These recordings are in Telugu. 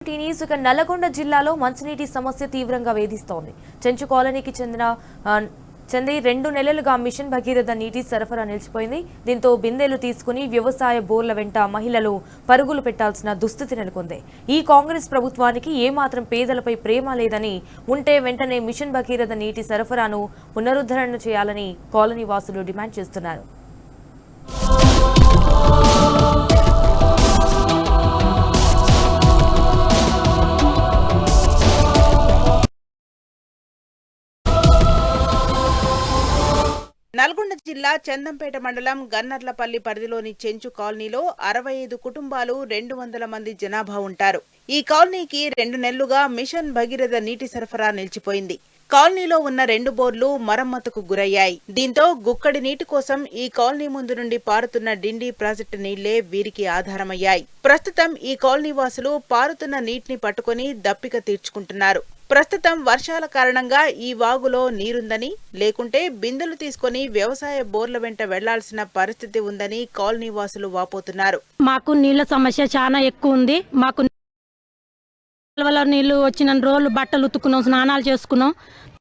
నల్లగొండ జిల్లాలో మంచినీటి సమస్య తీవ్రంగా వేధిస్తోంది. చెంచు కాలనీకి చెంది 2 నెలలుగా మిషన్ భగీరథ నీటి సరఫరా నిలిచిపోయింది. దీంతో బిందెలు తీసుకుని వ్యవసాయ బోర్ల వెంట మహిళలు పరుగులు పెట్టాల్సిన దుస్థితి నెలకొంది. ఈ కాంగ్రెస్ ప్రభుత్వానికి ఏమాత్రం పేదలపై ప్రేమ లేదని, ఉంటే వెంటనే మిషన్ భగీరథ నీటి సరఫరాను పునరుద్ధరణ చేయాలని కాలనీ వాసులు డిమాండ్ చేస్తున్నారు. నల్గొండ జిల్లా చందంపేట మండలం గన్నర్లపల్లి పరిధిలోని చెంచు కాలనీలో 65 కుటుంబాలు 200 మంది జనాభా ఉంటారు. ఈ కాలనీకి 2 నెలలుగా మిషన్ భగీరథ నీటి సరఫరా నిలిచిపోయింది. కాలనీలో ఉన్న 2 బోర్లు మరమ్మతుకు గురయ్యాయి. దీంతో గుక్కడి నీటి కోసం ఈ కాలనీ ముందు నుండి పారుతున్న డిండి ప్రాజెక్టు నీళ్లే వీరికి ఆధారమయ్యాయి. ప్రస్తుతం ఈ కాలనీ వాసులు పారుతున్న నీటిని పట్టుకుని దప్పిక తీర్చుకుంటున్నారు. ప్రస్తుతం వర్షాల కారణంగా ఈ వాగులో నీరుందని, లేకుంటే బిందెలు తీసుకుని వ్యవసాయ బోర్ల వెంట వెళ్లాల్సిన పరిస్థితి ఉందని కాలనీ వాసులు వాపోతున్నారు. మాకు నీళ్ల సమస్య చాలా ఎక్కువ ఉంది. మాకు నీళ్లు వచ్చిన రోజులు బట్టలు ఉతుకున్నాం, స్నానాలు చేసుకున్నాం,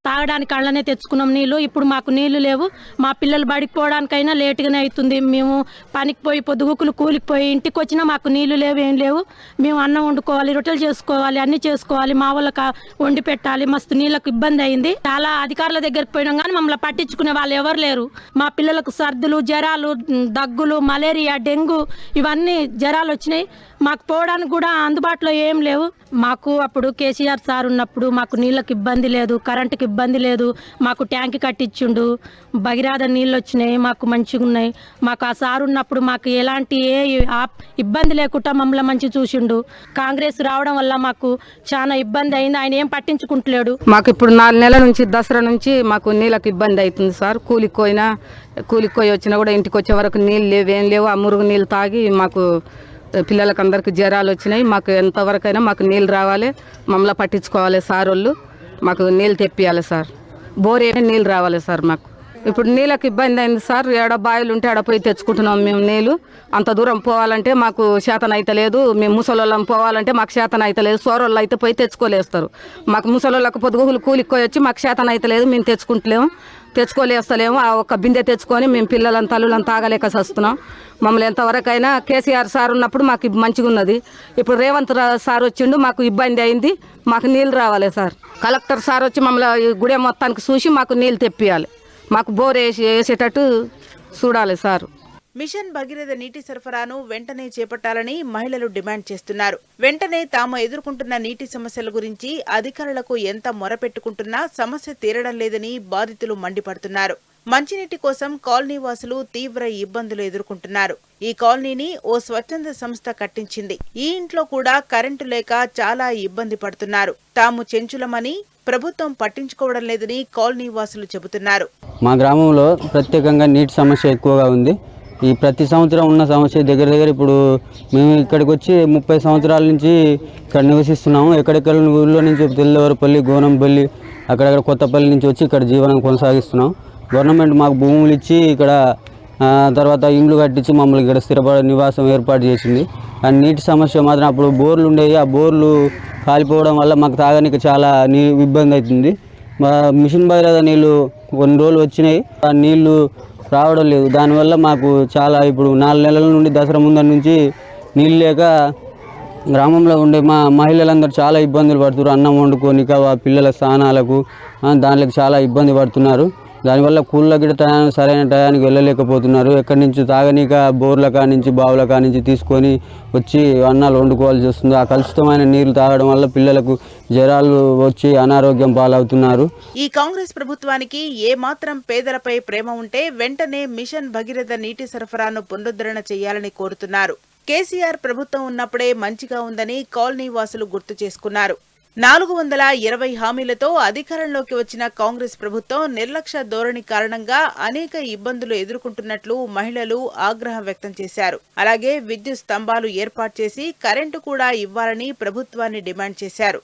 తాగడానికి అళ్ళనే తెచ్చుకున్నాం నీళ్లు. ఇప్పుడు మాకు నీళ్లు లేవు. మా పిల్లలు బడికి పోవడానికైనా లేటుగానే అవుతుంది. మేము పనికి పోయి పొద్దుగుకులు కూలికి పోయి ఇంటికి వచ్చినా మాకు నీళ్లు లేవు, ఏం లేవు. మేము అన్నం వండుకోవాలి, రొట్టెలు చేసుకోవాలి, అన్ని చేసుకోవాలి, మా వాళ్ళకి వండి పెట్టాలి. మస్తు నీళ్లకు ఇబ్బంది అయింది. చాలా అధికారుల దగ్గరికి పోయినాం కానీ మమ్మల్ని పట్టించుకునే వాళ్ళు ఎవరు లేరు. మా పిల్లలకు సర్దులు, జ్వరాలు, దగ్గులు, మలేరియా, డెంగ్యూ ఇవన్నీ జ్వరాలు వచ్చినాయి. మాకు పోవడానికి కూడా అందుబాటులో ఏం లేవు. మాకు అప్పుడు కేసీఆర్ సార్ ఉన్నప్పుడు మాకు నీళ్ళకి ఇబ్బంది లేదు, కరెంటుకి ఇబ్బంది లేదు. మాకు ట్యాంక్ కట్టించుండు, భగీరథ నీళ్ళు వచ్చినాయి, మాకు మంచిగా ఉన్నాయి. మాకు ఆ సార్ ఉన్నప్పుడు మాకు ఎలాంటి ఇబ్బంది లేకుండా మమ్మల్ని మంచి చూసిండు. కాంగ్రెస్ రావడం వల్ల మాకు చాలా ఇబ్బంది అయింది. ఆయన ఏం పట్టించుకుంటలేడు. మాకు ఇప్పుడు 4 నెలల నుంచి దసరా నుంచి మాకు నీళ్ళకి ఇబ్బంది అవుతుంది సార్. కూలికి పోయి వచ్చినా కూడా ఇంటికి వచ్చే వరకు నీళ్ళు లేవు, ఏం లేవు. ఆ మురుగు నీళ్ళు తాగి మాకు పిల్లలకు అందరికి జ్వరాలు వచ్చినాయి. మాకు ఎంతవరకైనా మాకు నీళ్ళు రావాలి, మమ్మల్ని పట్టించుకోవాలి సార్ వాళ్ళు. మాకు నీళ్ళు తెప్పియాలి సార్. బోర్ ఏమి నీళ్ళు రావాలి సార్. మాకు ఇప్పుడు నీళ్ళకి ఇబ్బంది అయింది సార్. ఏడ బావిలు ఉంటే ఆడ పోయి తెచ్చుకుంటున్నాం మేము నీళ్ళు. అంత దూరం పోవాలంటే మాకు చేతన అయితే లేదు. మేము ముసలోళ్ళం పోవాలంటే మాకు చేతన అయితే లేదు. సోరోళ్ళు అయితే పోయి తెచ్చుకోలేస్తారు. మాకు ముసలోళ్ళకు పొద్దుగులు కూలికి పోయి వచ్చి మాకు చేతన అయితే లేదు, మేము తెచ్చుకోలేస్తలేము. ఆ ఒక్క బిందె తెచ్చుకొని మేము పిల్లలను తల్లులను తాగలేక వస్తున్నాం. మమ్మల్ని ఎంతవరకైనా కేసీఆర్ సార్ ఉన్నప్పుడు మాకు మంచిగా ఉన్నది. ఇప్పుడు రేవంత్ సార్ వచ్చిండు, మాకు ఇబ్బంది అయింది. మాకు నీళ్ళు రావాలి సార్. కలెక్టర్ సార్ వచ్చి మమ్మల్ని గుడి మొత్తానికి చూసి మాకు నీళ్ళు తెప్పియాలి. మాకు బోర్ వేసేటట్టు చూడాలి సార్. మిషన్ భగీరథ నీటి సరఫరాను వెంటనే చేపట్టాలని మహిళలు డిమాండ్ చేస్తున్నారు. వెంటనే తాము ఎదుర్కొంటున్న నీటి సమస్యల గురించి అధికారులకు ఎంత మొరపెట్టుకుంటున్నా సమస్య తీరడం లేదని బాధితులు మండిపడుతున్నారు. మంచినీటి కోసం కాలనీ వాసులు తీవ్ర ఇబ్బందులు ఎదుర్కొంటున్నారు. ఈ కాలనీని ఓ స్వచ్ఛంద సంస్థ కట్టించింది. ఈ ఇంట్లో కూడా కరెంటు లేక చాలా ఇబ్బంది పడుతున్నారు. తాము చెంచులమని ప్రభుత్వం పట్టించుకోవడం లేదని కాలనీ వాసులు చెబుతున్నారు. మా గ్రామంలో ప్రత్యేకంగా నీటి సమస్య ఎక్కువగా ఉంది. ఈ ప్రతి సంవత్సరం ఉన్న సమస్య దగ్గర ఇప్పుడు మేము ఇక్కడికి వచ్చి 30 సంవత్సరాల నుంచి ఇక్కడ నివసిస్తున్నాము. ఎక్కడెక్కడ ఊళ్ళో నుంచి తెల్లవరపల్లి, గోనంపల్లి, అక్కడక్కడ కొత్తపల్లి నుంచి వచ్చి ఇక్కడ జీవనం కొనసాగిస్తున్నాం. గవర్నమెంట్ మాకు భూములు ఇచ్చి ఇక్కడ తర్వాత ఇండ్లు కట్టించి మమ్మల్ని ఇక్కడ స్థిరపడ నివాసం ఏర్పాటు చేసింది. ఆ నీటి సమస్య మాత్రం అప్పుడు బోర్లు ఉండేవి. ఆ బోర్లు కాలిపోవడం వల్ల మాకు తాగడానికి చాలా ఇబ్బంది అవుతుంది. మా మిషన్ భగీరథ నీళ్ళు కొన్ని రోజులు వచ్చినాయి, ఆ నీళ్లు రావడం లేదు. దానివల్ల మాకు చాలా ఇప్పుడు 4 నెలల నుండి దసరా ముందర నుంచి నీళ్ళు లేక గ్రామంలో ఉండే మా మహిళలందరూ చాలా ఇబ్బందులు పడుతున్నారు. అన్నం వండుకోనిక, పిల్లల స్నానాలకు దానికి చాలా ఇబ్బంది పడుతున్నారు. దానివల్ల కూళ్ళ గిట్ట సరైన టయానికి వెళ్ళలేకపోతున్నారు. ఎక్కడి నుంచి తాగనీక బోర్ల కానించి బావుల కానించి తీసుకొని వచ్చి అన్నాలు వండుకోవాల్సి వస్తుంది. ఆ కలుషితమైన నీళ్లు తాగడం వల్ల పిల్లలకు జ్వరాలు వచ్చి అనారోగ్యం పాలవుతున్నారు. ఈ కాంగ్రెస్ ప్రభుత్వానికి ఏ మాత్రం పేదలపై ప్రేమ ఉంటే వెంటనే మిషన్ భగీరథ నీటి సరఫరాను పునరుద్ధరణ చేయాలని కోరుతున్నారు. కేసీఆర్ ప్రభుత్వం ఉన్నప్పుడే మంచిగా ఉందని కాలనీ వాసులు గుర్తు చేసుకున్నారు. 420 హామీలతో అధికారంలోకి వచ్చిన కాంగ్రెస్ ప్రభుత్వం నిర్లక్ష్య ధోరణి కారణంగా అనేక ఇబ్బందులు ఎదుర్కొంటున్నట్లు మహిళలు ఆగ్రహం వ్యక్తం చేశారు. అలాగే విద్యుత్ స్తంభాలు ఏర్పాటు చేసి కరెంటు కూడా ఇవ్వాలని ప్రభుత్వాన్ని డిమాండ్ చేశారు.